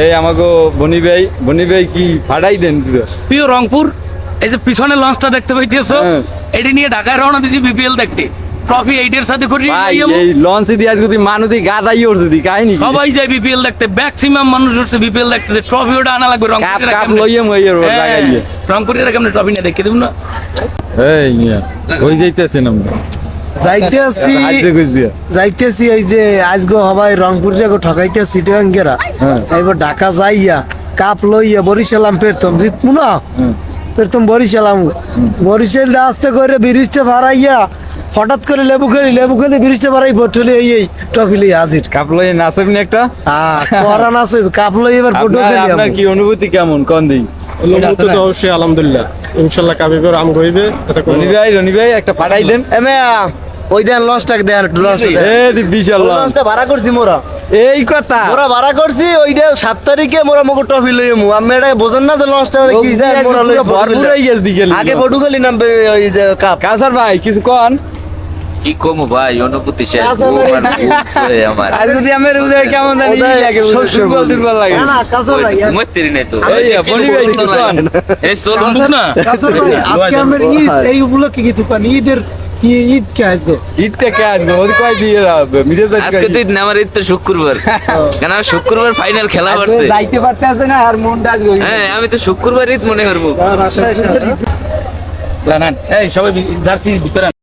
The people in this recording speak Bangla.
এই আমাকে বনি ভাই কি ফাটাই দেন প্রিয় রংপুর, এই যে পিছনে লঞ্চটা দেখতে পাইতেছো, এটি নিয়ে ঢাকায় রওনা দিছি বিপিএল দেখতে। ট্রফি 8 এর সাথে করে ভাই এই লঞ্চে দিয়ে যদি মানুষই গাদাই উঠছে দি কাহিনী সবাই যায় বিপিএল দেখতে, ম্যাক্সিমাম মানুষ হচ্ছে বিপিএল দেখতেছে। ট্রফি ওটা আনা লাগবে কাপ কাপ লইয়ে মইয়ে লাগাইয়ে রংপুরের কেমন ট্রফি না দেখে দেব না। এই মিয়া কই যাইতেছেন আমরা? যাইতেছি এই যে আজগো হবাই রংপুর যাগো ঠকাইতেছি টেঙ্গেরা, এবার ঢাকা যাইয়া কাপ লইয়া বরিশালাম পেরতম জিতমু না, পেরতম বরিশালাম। বরিশাল আসতে করে ব্রিজটা ভাড়াইয়া হঠাৎ করে লেবু খেলি ব্রিজটা ভাড়াই বটলে এই ট্রফি লই হাজির। কাপ লইয়ে নাচবেন একটা? করান আছে কাপ লই এবার ফটো খেলি। আপনার কি অনুভূতি কেমন কোন দিন? অনুভূতি তো অবশ্যই আলহামদুলিল্লাহ, ইনশাআল্লাহ কাবিবের আম গইবে। এটা রনি ভাই একটা ফাটাই দেন। ওই দেন লঞ্চটাকে দেন, এই বিশাল লঞ্চটা ভাড়া করছি মোরা। এই কথা মোরা ভাড়া করছি ওইটা 7 তারিখে মোরা মগো ট্রফি লইমু। আমি এটা বোঝেন না যে লঞ্চটা কি যায় মোরা লই ভরপুর হয়ে গেছে দিকে আগে পটুখালি নামবে ওই যে কাপ। কাসার ভাই কিছু কোন? কি কমু ভাই, অনুভূতি শেষ আমার। আর যদি আমার উদয় কেমন জানি লাগে, দুর্বল লাগে না কাসর ভাই, মতেরি নাই তো। এই বনি ভাই কিছু কোন? এই চলুন না। কাসর ভাই আজকে আমরা ঈদ, এই উপলক্ষে কিছু কোন? ঈদের কি ঈদ কে আসবে? ঈদ থেকে আসবে ওই কয় দিয়ে মিরে আজকে তো ঈদ না, আমার ঈদ তো শুক্রবার। কেন শুক্রবার ফাইনাল খেলা পড়ছে। যাইতে পারতে আছে না আর মনটা আজকে হ্যাঁ, আমি তো শুক্রবার ঈদ মনে করবো। এই সবাই জার্সি ভিতরে